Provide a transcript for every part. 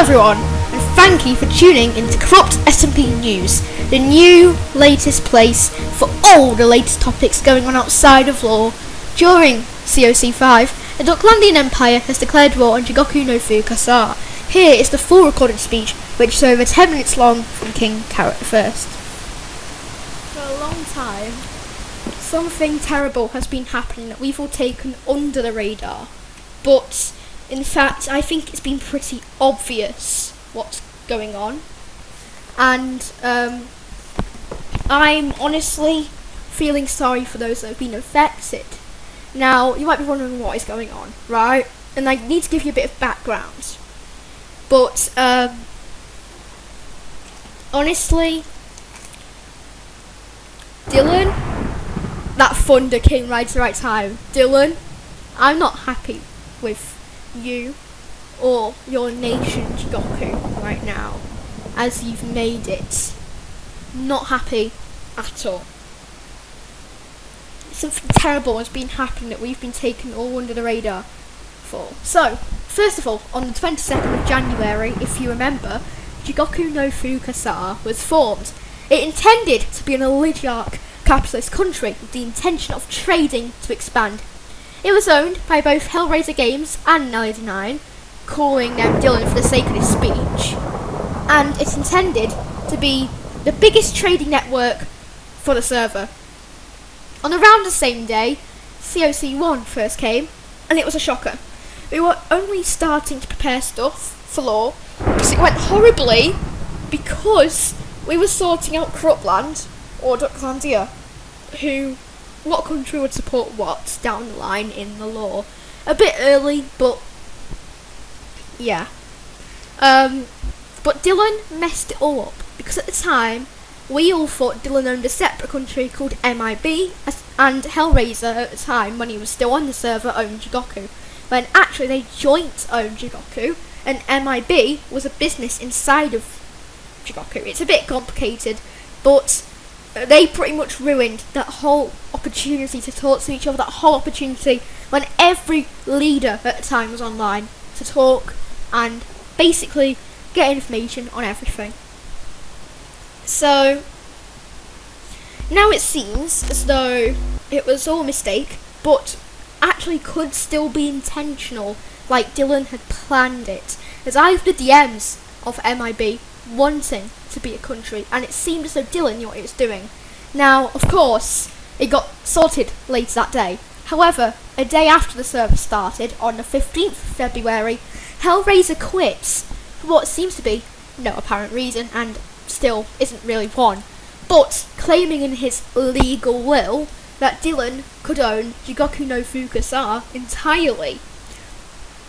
Hello everyone, and thank you for tuning into CorruptSMP News, the new latest place for all the latest topics going on outside of law. During COC 5, the Ducklandian Empire has declared war on Jigoku no fuka-sa. Here is the full recorded speech, which is over 10 minutes long, from King Carrot I. For a long time, something terrible has been happening that we've all taken under the radar, but in fact, I think it's been pretty obvious what's going on, and I'm honestly feeling sorry for those that have been affected. Now, you might be wondering what is going on, right? And I need to give you a bit of background. But, honestly, Dylan, that thunder came right at the right time. Dylan, I'm not happy with you or your nation Jigoku right now, as you've made it. Not happy at all. Something terrible has been happening that we've been taken all under the radar for. So, first of all, on the 22nd of January, if you remember, Jigoku no fuka-sa was formed. It intended to be an oligarch capitalist country with the intention of trading to expand. It was owned by both Hellraiser Games and Nelly9, calling them Dylan for the sake of his speech, and it's intended to be the biggest trading network for the server. On around the same day, COC 1 first came, and it was a shocker. We were only starting to prepare stuff for law, because it went horribly, because we were sorting out Corruptland, or Ducklandia, what country would support what down the line in the law. A bit early, but yeah. But Dylan messed it all up, because at the time, we all thought Dylan owned a separate country called MIB, and Hellraiser at the time, when he was still on the server, owned Jigoku, when actually they joint owned Jigoku, and MIB was a business inside of Jigoku. It's a bit complicated, but they pretty much ruined that whole opportunity to talk to each other, that whole opportunity when every leader at the time was online to talk and basically get information on everything. So, now it seems as though it was all a mistake, but actually could still be intentional, like Dylan had planned it. As I have the DMs of MIB wanting to be a country, and it seemed as though Dylan knew what he was doing. Now, of course, it got sorted later that day. However, a day after the server started, on the 15th of February, Hellraiser quits for what seems to be no apparent reason, and still isn't really one, but claiming in his legal will that Dylan could own Jigoku no fuka-sa entirely.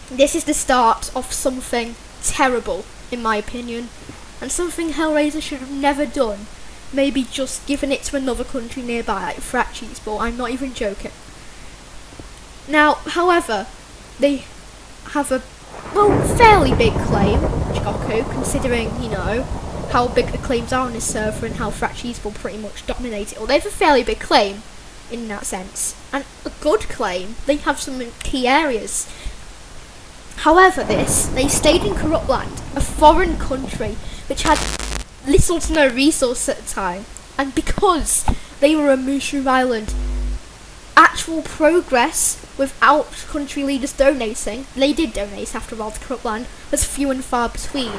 This is the start of something terrible, in my opinion, and something Hellraiser should have never done. Maybe just given it to another country nearby, like Frachiesball. I'm not even joking. Now, however, they have a, fairly big claim, Jigoku, considering, how big the claims are on this server and how Frachiesball pretty much dominate it. Well, they have a fairly big claim in that sense, and a good claim. They have some key areas. However, they stayed in Corruptland, a foreign country which had little to no resource at the time, and because they were a mushroom island, actual progress without country leaders donating, they did donate after all to Corruptland, was few and far between,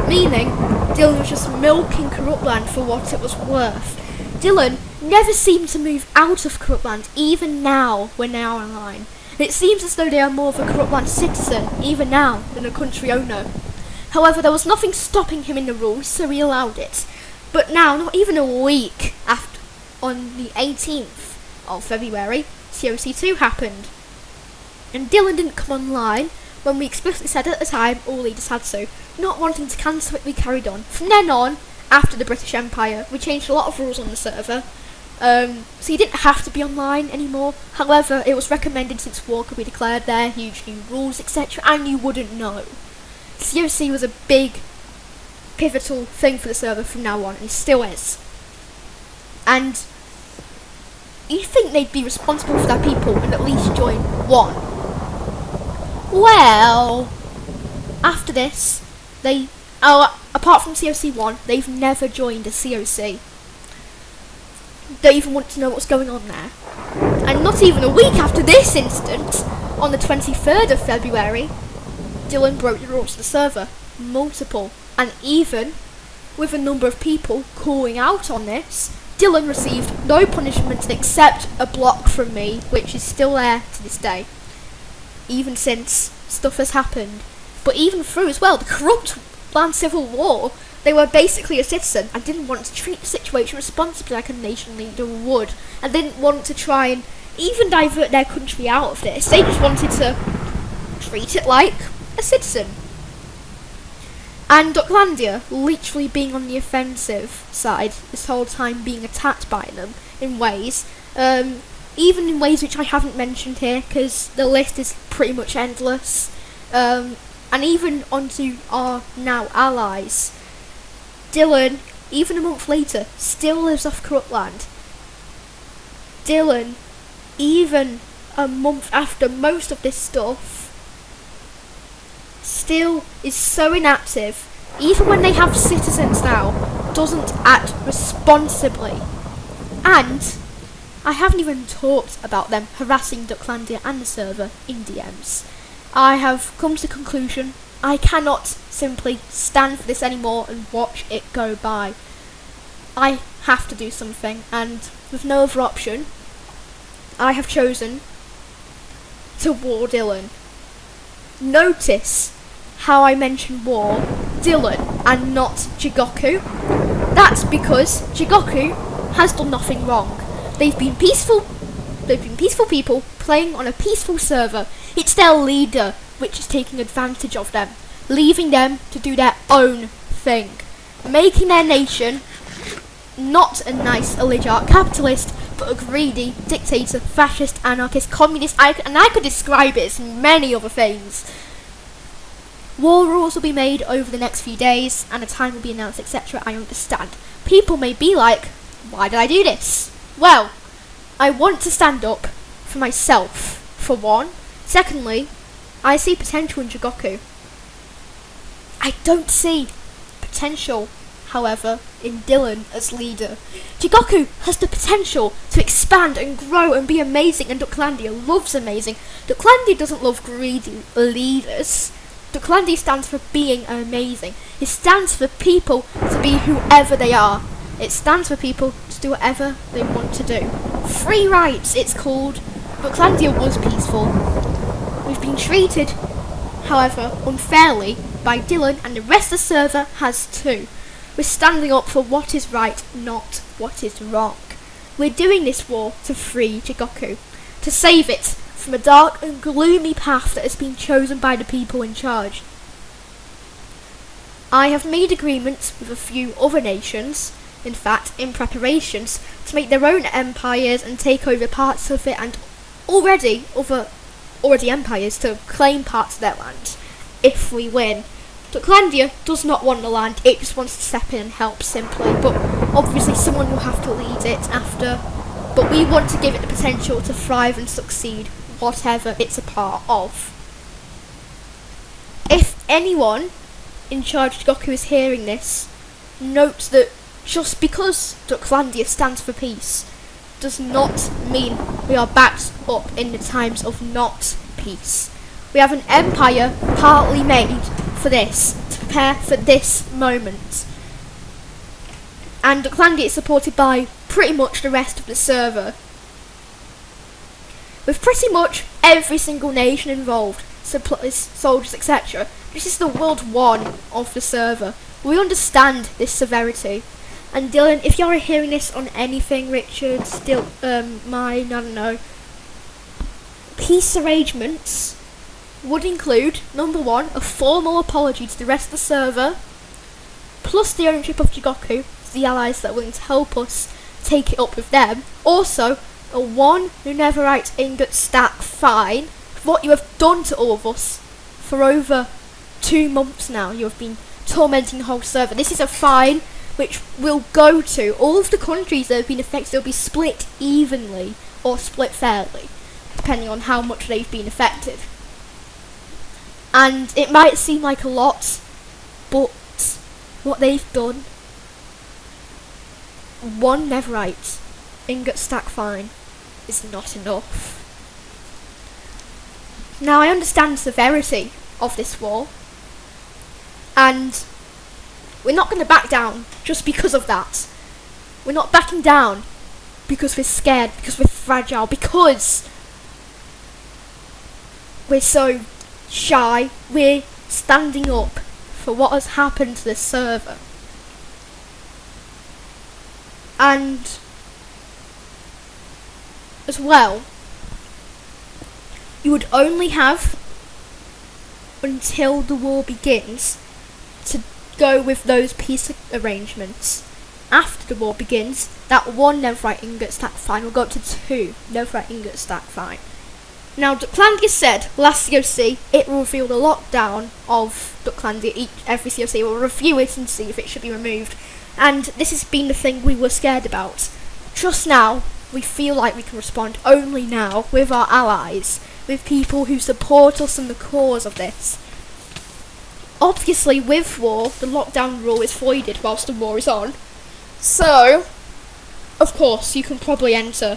meaning Dylan was just milking Corruptland for what it was worth. Dylan never seemed to move out of Corruptland, even now when they are online. It seems as though they are more of a Corruptland citizen, even now, than a country owner. However, there was nothing stopping him in the rules, so he allowed it. But now, not even a week after, on the 18th of February, COC 2 happened. And Dylan didn't come online when we explicitly said at the time all leaders had so. Not wanting to cancel it, we carried on. From then on, after the British Empire, we changed a lot of rules on the server. So you didn't have to be online anymore. However, it was recommended since war could be declared there, huge new rules, etc., and you wouldn't know. COC was a big, pivotal thing for the server from now on, and it still is. And you'd think they'd be responsible for their people and at least join one. Well, after this, apart from COC1, they've never joined a COC. Don't even want to know what's going on there. And not even a week after this incident, on the 23rd of February, Dylan broke the rules of the server. Multiple. And even with a number of people calling out on this, Dylan received no punishment except a block from me, which is still there to this day. Even since stuff has happened. But even through as well, the Corruptland Civil War, they were basically a citizen and didn't want to treat the situation responsibly like a nation leader would. And didn't want to try and even divert their country out of this. They just wanted to treat it like a citizen. And Ducklandia literally being on the offensive side this whole time, being attacked by them in ways, even in ways which I haven't mentioned here because the list is pretty much endless, and even onto our now allies. Dylan, even a month later, still lives off Corruptland. Dylan, even a month after most of this stuff, still is so inactive, even when they have citizens now, doesn't act responsibly. And I haven't even talked about them harassing Ducklandia and the server in DMs. I have come to the conclusion I cannot simply stand for this anymore and watch it go by. I have to do something, and with no other option, I have chosen to war Dylan. Notice how I mention war Dylan and not Jigoku. That's because Jigoku has done nothing wrong. They've been peaceful people playing on a peaceful server. It's their leader which is taking advantage of them, leaving them to do their own thing, making their nation not a nice oligarch capitalist, but a greedy dictator, fascist, anarchist, communist, and I could describe it as many other things. War rules will be made over the next few days, and a time will be announced, etc. I understand. People may be like, why did I do this? Well, I want to stand up for myself, for one. Secondly, I see potential in Jigoku. I don't see potential, however, in Dylan as leader. Jigoku has the potential to expand and grow and be amazing, and Ducklandia loves amazing. Ducklandia doesn't love greedy leaders. Ducklandia stands for being amazing. It stands for people to be whoever they are. It stands for people to do whatever they want to do. Free rights, it's called. Ducklandia was peaceful. We've been treated, however, unfairly by Dylan, and the rest of the server has too. We're standing up for what is right, not what is wrong. We're doing this war to free Jigoku, to save it from a dark and gloomy path that has been chosen by the people in charge. I have made agreements with a few other nations, in fact, in preparations, to make their own empires and take over parts of it, and already empires to claim parts of their land, if we win. Ducklandia does not want the land, it just wants to step in and help simply, but obviously someone will have to lead it after. But we want to give it the potential to thrive and succeed, whatever it's a part of. If anyone in charge of Jigoku is hearing this, note that just because Ducklandia stands for peace does not mean we are backed up in the times of not peace. We have an empire partly made for this, to prepare for this moment. And Ducklandia is supported by pretty much the rest of the server, with pretty much every single nation involved, supplies, soldiers, etc. This is the World 1 of the server. We understand this severity. And Dylan, if you're hearing this on anything, Richard, still, I don't know, peace arrangements would include, number one, a formal apology to the rest of the server, plus the ownership of Jigoku, the allies that are willing to help us take it up with them. Also, a 1 Netherite ingot stack fine for what you have done to all of us for over 2 months now. You have been tormenting the whole server. This is a fine which will go to all of the countries that have been affected. They'll be split evenly or split fairly, depending on how much they've been affected. And it might seem like a lot, But what they've done, one netherite ingot stack fine is not enough. Now I understand the severity of this war, and we're not going to back down just because of that. We're not backing down because we're scared, because we're fragile, because we're so shy. We're standing up for what has happened to this server. And as well, you would only have until the war begins to go with those peace arrangements. After the war begins, that one netherite ingot stack fine will go up to 2 netherite ingot stack fine. Now, Ducklandia said last COC it will reveal the lockdown of Ducklandia. Every COC will review it and see if it should be removed. And this has been the thing we were scared about. Just now, we feel like we can respond only now with our allies, with people who support us in the cause of this. Obviously, with war, the lockdown rule is voided whilst the war is on. So, of course, you can probably enter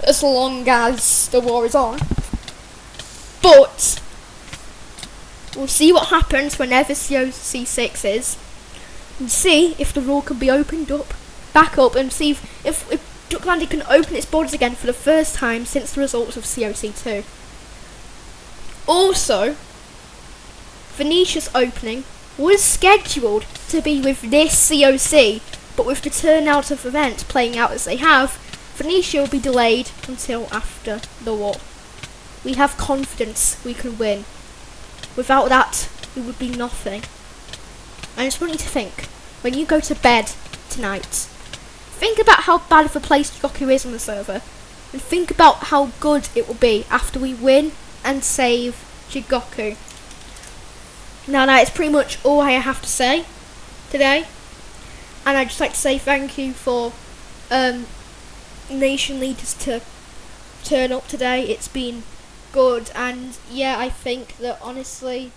as long as the war is on. But we'll see what happens whenever COC 6 is, and see if the rule can be opened up, back up, and see if Ducklandia can open its borders again for the first time since the results of COC 2. Also, Venetia's opening was scheduled to be with this COC, but with the turnout of events playing out as they have, Venetia will be delayed until after the war. We have confidence we can win. Without that, it would be nothing. I just want you to think, when you go to bed tonight, think about how bad of a place Jigoku is on the server, and think about how good it will be after we win and save Jigoku. Now that is pretty much all I have to say today, and I'd just like to say thank you for nation leaders to turn up today. It's been good, and yeah, I think that honestly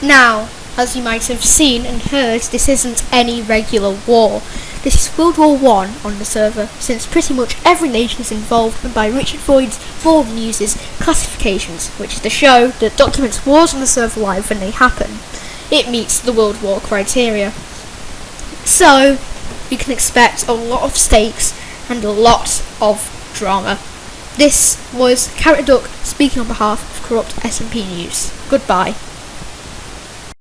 now, as you might have seen and heard, this isn't any regular war. This is World War I on the server, since pretty much every nation is involved, and by Richard Freud's War uses classifications, which is the show that documents wars on the server live when they happen. It meets the World War criteria. So, you can expect a lot of stakes and a lot of drama. This was Carrot Duck speaking on behalf of CorruptSMP News. Goodbye.